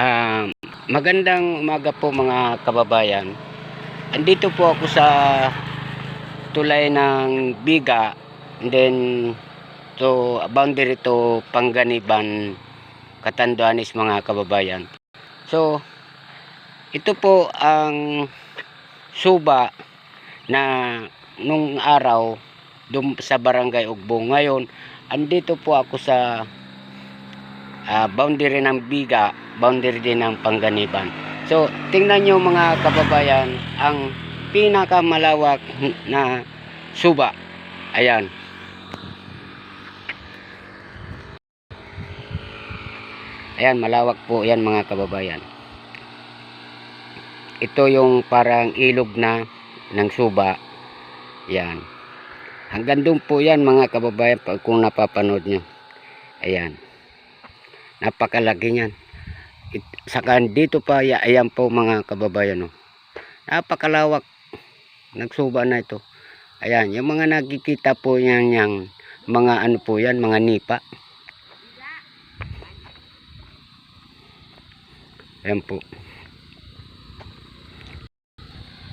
Ah, Magandang umaga po mga kababayan. Andito po ako sa tulay ng Biga, and then to boundary to Panganiban, Catanduanes mga kababayan. So, ito po ang suba na nung araw sa Barangay Ugbong. Ngayon, andito po ako sa boundary ng Biga, boundary din ng Panganiban. So, tingnan nyo mga kababayan, ang pinakamalawak na suba. Ayan. Ayan, malawak po yan mga kababayan. Ito yung parang ilog na ng suba. Ayan. Hanggang doon po yan mga kababayan kung napapanood nyo. Ayan. Napakalaki niyan. Saka dito pa, ayan po mga kababayan. Oh. Napakalawak nagsuba na ito. Ayan, yung mga nakikita po yan, yung mga ano po yan, mga nipa. Ayan po.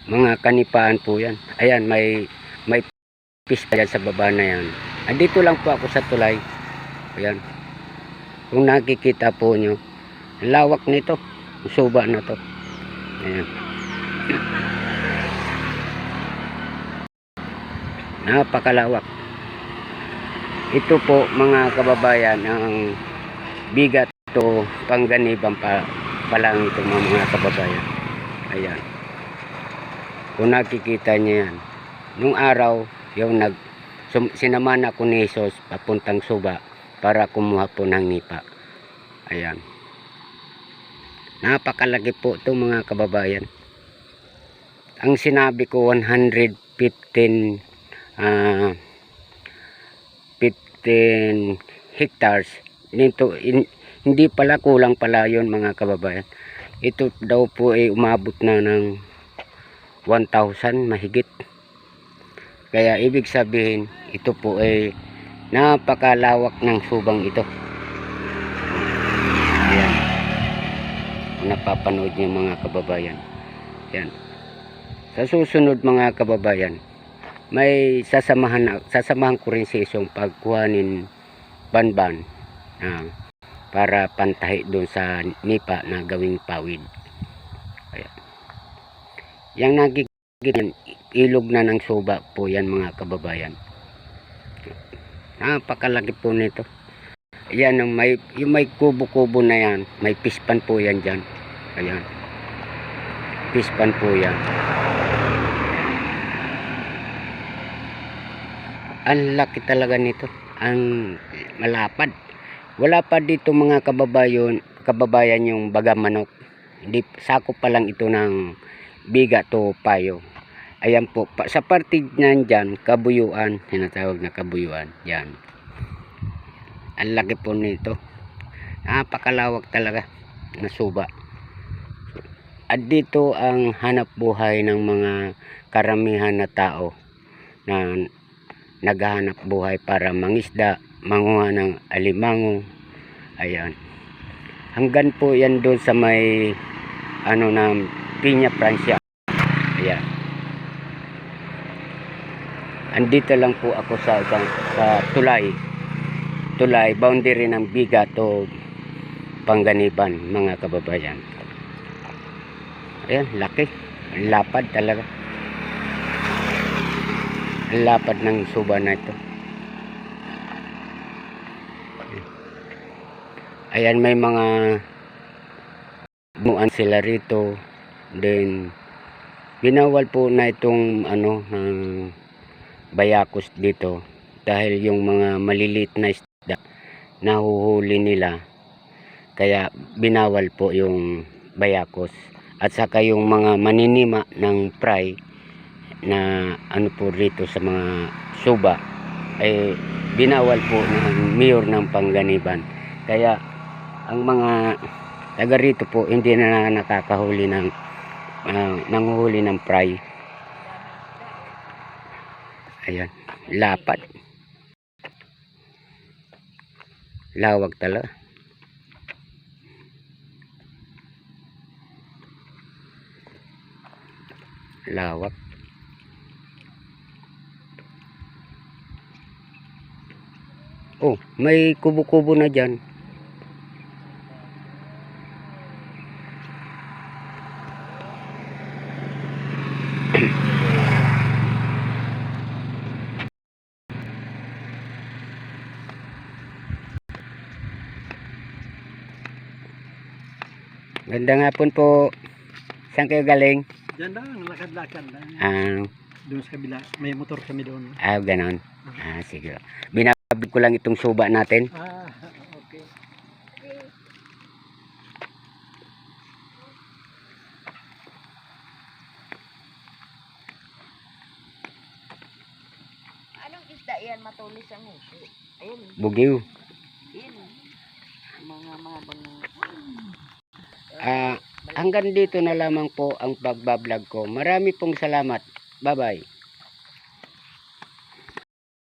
Mga kanipaan po yan. Ayan, may pista yan sa baba na yan. Andito lang po ako sa tulay. Ayan. Kung nakikita po nyo, lawak nito. Suba na to. Ayan. Napakalawak. Ito po mga kababayan ang Bigat to Panganiban pa lang ito mga kababayan. Ayan. Kung nakikita nyo yan. Nung araw yung sinaman ako ni Jesus papuntang suba para kumuha po ng nipa. Ayan. Napakalaki po ito mga kababayan. Ang sinabi ko 115 15 hectares nito, hindi pala, kulang pala yon mga kababayan. Ito daw po ay umabot na ng 1,000 mahigit. Kaya ibig sabihin ito po ay napakalawak ng subang ito. Ayan. Kung napapanood niyo mga kababayan. Ayan. Sa susunod mga kababayan, may sasamahan ko rin sa isang pagkuhanin banban para pantahi doon sa nipa na gawing pawid. Ayan. Yang nakikita ilog na ng suba po yan mga kababayan. Napakalaki po nito. Ayan, yung may kubo-kubo na yan, may pispan po yan dyan. Ayan. Pispan po yan. Ang laki talaga nito. Ang malapad. Wala pa dito mga kababayan yung baga manok. Hindi, sakop pa lang ito ng Biga to Payo. Ayan po. Sa parte nandyan, kabuyuan. Tinatawag na kabuyuan. Yan. Ang laki po nito. Napakalawak talaga na suba. At dito ang hanap buhay ng mga karamihan na tao na naghahanap buhay para mangisda, manguha ng alimango. Ayan. Hanggang po yan doon sa may ano na Piña Francia. Ayan. Andito lang po ako sa tulay boundary ng Biga to Panganiban mga kababayan. Ayan, laki. Lapad talaga. Lapad ng suba na ito. Ayan, may mga buuan sila rito. Then binawal po na itong ano bayakos dito dahil yung mga maliliit na isda nahuhuli nila, kaya binawal po yung bayakos. At saka yung mga maninima ng fry na ano po rito sa mga suba ay binawal po ng mayor ng Panganiban. Kaya ang mga taga rito po hindi na nakakahuli ng nanguhuli ng fry. Ayan, lapad. Lawag talaga. lawak. Oh, may kubo-kubo na dyan. Gandang hapon po. Saan kayo galing? Diyan lang, lakad-lakad lang. Doon sa kabila, may motor kami doon. Ganon. Sige. Binabig ko lang itong suba natin. Okay. Anong isda yan? Matulis ang uso. Ayun. Bugiw. Yan. Mga bangang. Hanggang dito na lamang po ang pagbablog ko. Marami pong salamat. Bye-bye.